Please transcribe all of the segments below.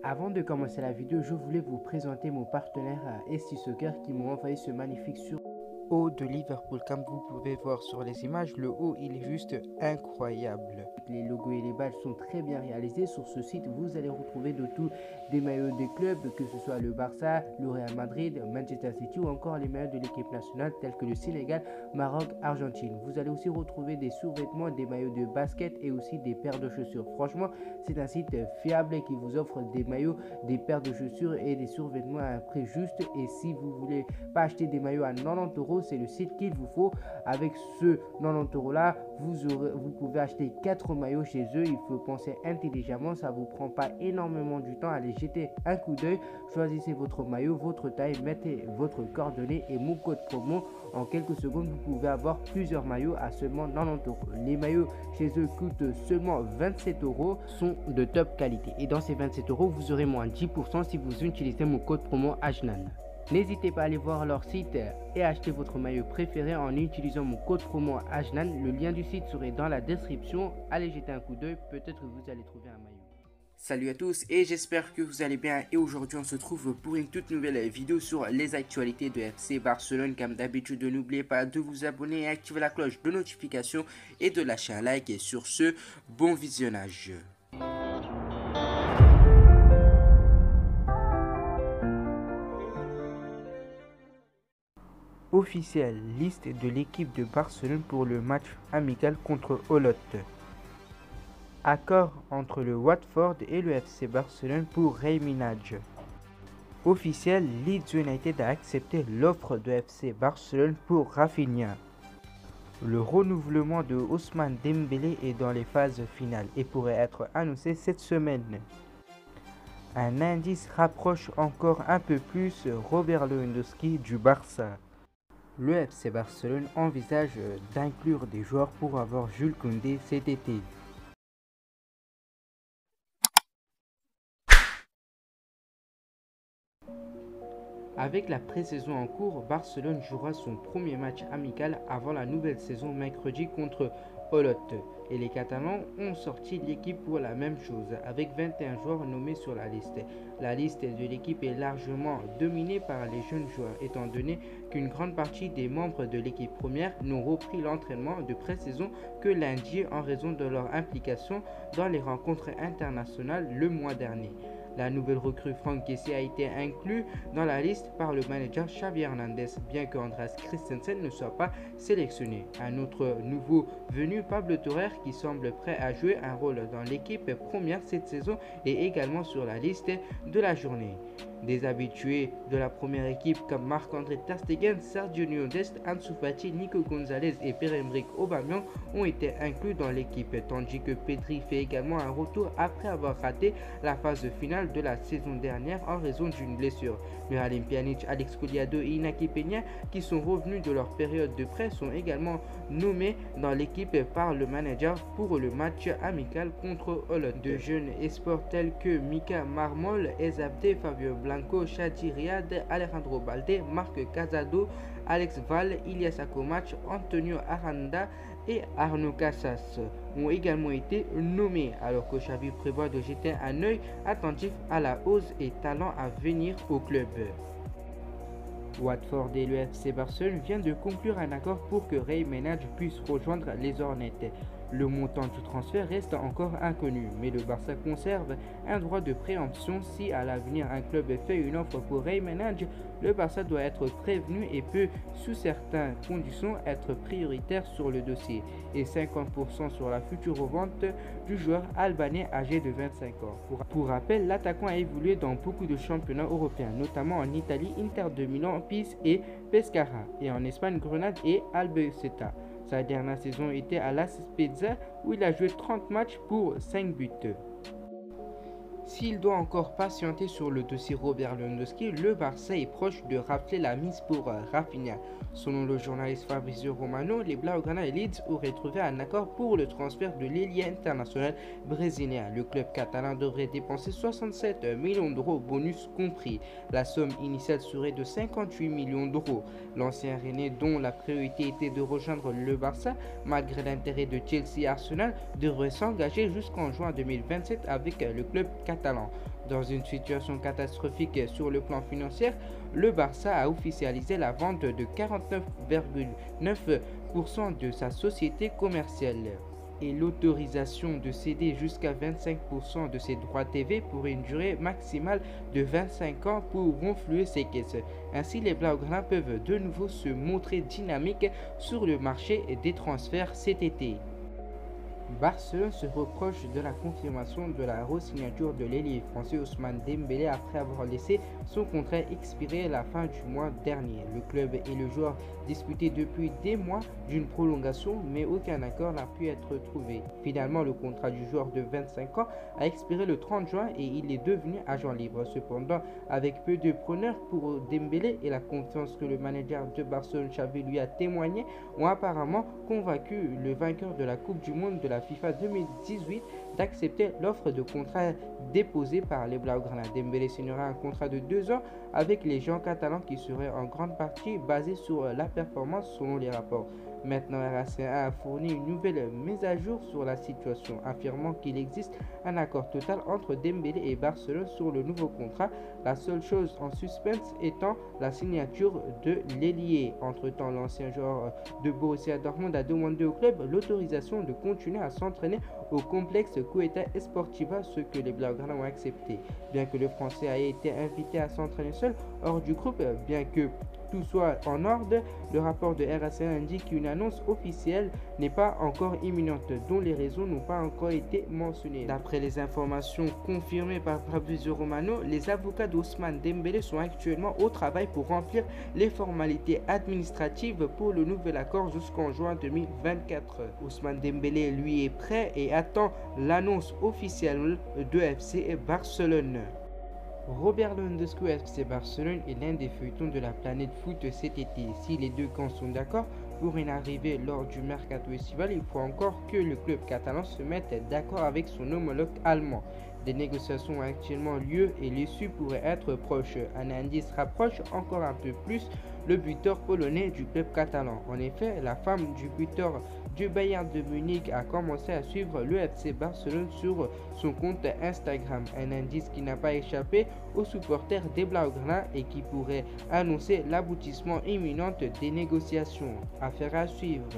Avant de commencer la vidéo, je voulais vous présenter mon partenaire ST Soccer qui m'ont envoyé ce magnifique haut de Liverpool. Comme vous pouvez voir sur les images, le haut il est juste incroyable. Les logos et les badges sont très bien réalisés. Sur ce site, vous allez retrouver de tout, des maillots des clubs, que ce soit le Barça, le Real Madrid, Manchester City ou encore les maillots de l'équipe nationale tels que le Sénégal, Maroc, Argentine. Vous allez aussi retrouver des sous-vêtements, des maillots de basket et aussi des paires de chaussures. Franchement, c'est un site fiable qui vous offre des maillots, des paires de chaussures et des sous-vêtements à un prix juste. Et si vous voulez pas acheter des maillots à 90 €, c'est le site qu'il vous faut. Avec ce 90 € là, vous pouvez acheter 4 maillots chez eux. Il faut penser intelligemment, ça vous prend pas énormément du temps. Allez jeter un coup d'œil, choisissez votre maillot, votre taille, mettez votre coordonnée et mon code promo. En quelques secondes, vous pouvez avoir plusieurs maillots à seulement 90 €. Les maillots chez eux coûtent seulement 27 €, sont de top qualité. Et dans ces 27 €, vous aurez moins 10% si vous utilisez mon code promo AJNAN. N'hésitez pas à aller voir leur site et acheter votre maillot préféré en utilisant mon code promo AJNAN. Le lien du site serait dans la description. Allez jeter un coup d'œil, peut-être que vous allez trouver un maillot. Salut à tous et j'espère que vous allez bien, et aujourd'hui on se trouve pour une toute nouvelle vidéo sur les actualités de FC Barcelone. Comme d'habitude, n'oubliez pas de vous abonner et activer la cloche de notification et de lâcher un like, et sur ce, bon visionnage. Officielle liste de l'équipe de Barcelone pour le match amical contre Olot. Accord entre le Watford et le FC Barcelone pour Raheem Nadj. Officiel, Leeds United a accepté l'offre de FC Barcelone pour Rafinha. Le renouvellement de Ousmane Dembélé est dans les phases finales et pourrait être annoncé cette semaine. Un indice rapproche encore un peu plus Robert Lewandowski du Barça. Le FC Barcelone envisage d'inclure des joueurs pour avoir Jules Koundé cet été. Avec la pré-saison en cours, Barcelone jouera son premier match amical avant la nouvelle saison mercredi contre Olot. Et les Catalans ont sorti l'équipe pour la même chose, avec 21 joueurs nommés sur la liste. La liste de l'équipe est largement dominée par les jeunes joueurs, étant donné qu'une grande partie des membres de l'équipe première n'ont repris l'entraînement de pré-saison que lundi en raison de leur implication dans les rencontres internationales le mois dernier. La nouvelle recrue Franck Kessie a été inclue dans la liste par le manager Xavi Hernandez, bien que Andreas Christensen ne soit pas sélectionné. Un autre nouveau venu, Pablo Torre, qui semble prêt à jouer un rôle dans l'équipe première cette saison, est également sur la liste de la journée. Des habitués de la première équipe comme Marc-André ter Stegen, Sergio Dest, Ansu Fati, Nico Gonzalez et Pierre-Emerick Aubameyang ont été inclus dans l'équipe, tandis que Pedri fait également un retour après avoir raté la phase finale de la saison dernière en raison d'une blessure. Miralem Pjanic, Alex Collado et Inaki Peña, qui sont revenus de leur période de prêt, sont également nommés dans l'équipe par le manager pour le match amical contre Olot. De jeunes espoirs tels que Mika Marmol, Ezabde, Fabio Blanco, Shadi Riyad, Alejandro Balde, Marc Casado, Alex Val, Ilias Akomac, Antonio Aranda et Arnaud Casas ont également été nommés, alors que Xavi prévoit de jeter un œil attentif à la hausse et talent à venir au club. Watford et le FC Barcelone viennent de conclure un accord pour que Raheem Nadj puisse rejoindre les Hornets. Le montant du transfert reste encore inconnu, mais le Barça conserve un droit de préemption. Si à l'avenir un club fait une offre pour Raheem Nadj, le Barça doit être prévenu et peut, sous certaines conditions, être prioritaire sur le dossier, et 50% sur la future revente du joueur albanais âgé de 25 ans. Pour rappel, l'attaquant a évolué dans beaucoup de championnats européens, notamment en Italie, Inter de Milan, Pise et Pescara, et en Espagne, Grenade et Albacete. Sa dernière saison était à la Spezia où il a joué 30 matchs pour 5 buts. S'il doit encore patienter sur le dossier Robert Lewandowski, le Barça est proche de rappeler la mise pour Rafinha. Selon le journaliste Fabrizio Romano, les Blaugrana et Leeds auraient trouvé un accord pour le transfert de l'ailier international brésilien. Le club catalan devrait dépenser 67 millions d'euros, bonus compris. La somme initiale serait de 58 millions d'euros. L'ancien Rennais, dont la priorité était de rejoindre le Barça, malgré l'intérêt de Chelsea et Arsenal, devrait s'engager jusqu'en juin 2027 avec le club catalan. Dans une situation catastrophique sur le plan financier, le Barça a officialisé la vente de 49,9% de sa société commerciale et l'autorisation de céder jusqu'à 25% de ses droits TV pour une durée maximale de 25 ans pour renflouer ses caisses. Ainsi, les Blaugrana peuvent de nouveau se montrer dynamiques sur le marché des transferts cet été. Barcelone se reproche de la confirmation de la re-signature de l'ailier français Ousmane Dembélé après avoir laissé son contrat expirer à la fin du mois dernier. Le club et le joueur discutaient depuis des mois d'une prolongation, mais aucun accord n'a pu être trouvé. Finalement, le contrat du joueur de 25 ans a expiré le 30 juin et il est devenu agent libre. Cependant, avec peu de preneurs pour Dembélé et la confiance que le manager de Barcelone, Xavi, lui a témoigné, ont apparemment convaincu le vainqueur de la Coupe du Monde de la FIFA 2018 d'accepter l'offre de contrat déposée par les Blaugrana. Dembélé signera un contrat de 2 ans avec les géants catalans qui serait en grande partie basé sur la performance selon les rapports. Maintenant, RAC1 a fourni une nouvelle mise à jour sur la situation, affirmant qu'il existe un accord total entre Dembélé et Barcelone sur le nouveau contrat, la seule chose en suspense étant la signature de l'ailier. Entre-temps, l'ancien joueur de Borussia Dortmund a demandé au club l'autorisation de continuer à s'entraîner au complexe Cueta Esportiva, ce que les Blaugrana ont accepté. Bien que le Français ait été invité à s'entraîner seul hors du groupe, bien que tout soit en ordre, le rapport de RAC1 indique qu'une annonce officielle n'est pas encore imminente, dont les raisons n'ont pas encore été mentionnées. D'après les informations confirmées par Fabrizio Romano, les avocats d'Ousmane Dembélé sont actuellement au travail pour remplir les formalités administratives pour le nouvel accord jusqu'en juin 2024. Ousmane Dembélé, lui, est prêt et attend l'annonce officielle de FC Barcelone. Robert Lewandowski FC Barcelone est l'un des feuilletons de la planète foot cet été. Si les deux camps sont d'accord pour une arrivée lors du mercato estival, il faut encore que le club catalan se mette d'accord avec son homologue allemand. Des négociations ont actuellement lieu et l'issue pourrait être proche. Un indice rapproche encore un peu plus le buteur polonais du club catalan. En effet, la femme du buteur du Bayern de Munich a commencé à suivre le FC Barcelone sur son compte Instagram. Un indice qui n'a pas échappé aux supporters des Blaugrana et qui pourrait annoncer l'aboutissement imminent des négociations. Affaire à suivre.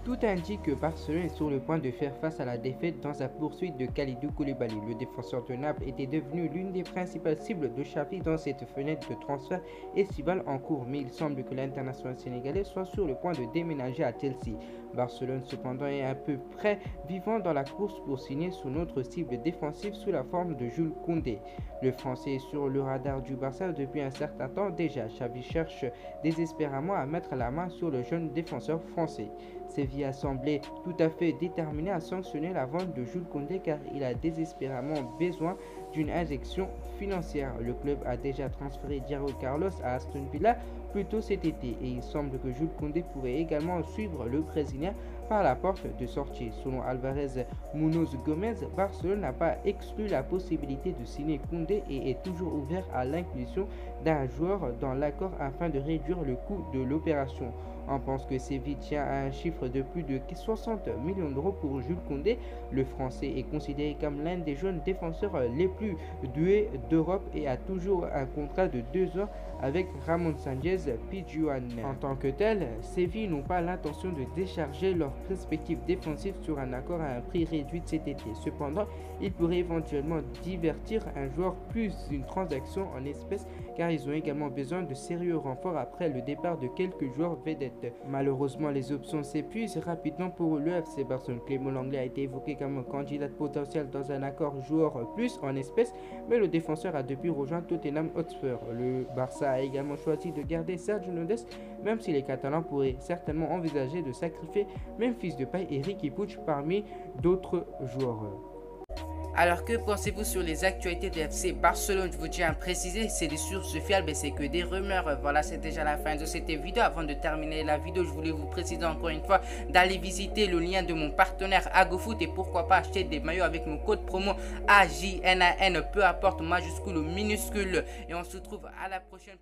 Tout indique que Barcelone est sur le point de faire face à la défaite dans sa poursuite de Kalidou Koulibaly. Le défenseur de Naples était devenu l'une des principales cibles de Xavi dans cette fenêtre de transfert estivale en cours, mais il semble que l'international sénégalais soit sur le point de déménager à Chelsea. Barcelone cependant est à peu près vivant dans la course pour signer son autre cible défensive sous la forme de Jules Koundé. Le Français est sur le radar du Barça depuis un certain temps déjà. Xavi cherche désespérément à mettre la main sur le jeune défenseur français. Séville a semblé tout à fait déterminé à sanctionner la vente de Jules Koundé car il a désespérément besoin d'une injection financière. Le club a déjà transféré Diego Carlos à Aston Villa plus tôt cet été et il semble que Jules Koundé pourrait également suivre le Brésilien par la porte de sortie. Selon Alvarez Munoz Gomez, Barcelone n'a pas exclu la possibilité de signer Koundé et est toujours ouvert à l'inclusion d'un joueur dans l'accord afin de réduire le coût de l'opération. On pense que Séville tient à un chiffre de plus de 60 millions d'euros pour Jules Koundé. Le Français est considéré comme l'un des jeunes défenseurs les plus doués d'Europe et a toujours un contrat de 2 ans avec Ramon Sanchez Pizjuan. En tant que tel, Séville n'ont pas l'intention de décharger leur perspective défensive sur un accord à un prix réduit cet été. Cependant, ils pourraient éventuellement divertir un joueur plus une transaction en espèces car ils ont également besoin de sérieux renforts après le départ de quelques joueurs vedettes. Malheureusement, les options s'épuisent rapidement pour le FC Barcelone. Clément Lenglet a été évoqué comme candidat potentiel dans un accord joueur plus en espèces, mais le défenseur a depuis rejoint Tottenham Hotspur. Le Barça a également choisi de garder Sergio Nodès, même si les Catalans pourraient certainement envisager de sacrifier Memphis Depay et Riqui Puig parmi d'autres joueurs. Alors que pensez-vous sur les actualités de FC Barcelone? Je vous tiens à préciser, c'est des sources fiables et c'est que des rumeurs. Voilà, c'est déjà la fin de cette vidéo. Avant de terminer la vidéo, je voulais vous préciser encore une fois d'aller visiter le lien de mon partenaire AgoFoot et pourquoi pas acheter des maillots avec mon code promo AJNAN, peu importe majuscule ou minuscule. Et on se retrouve à la prochaine.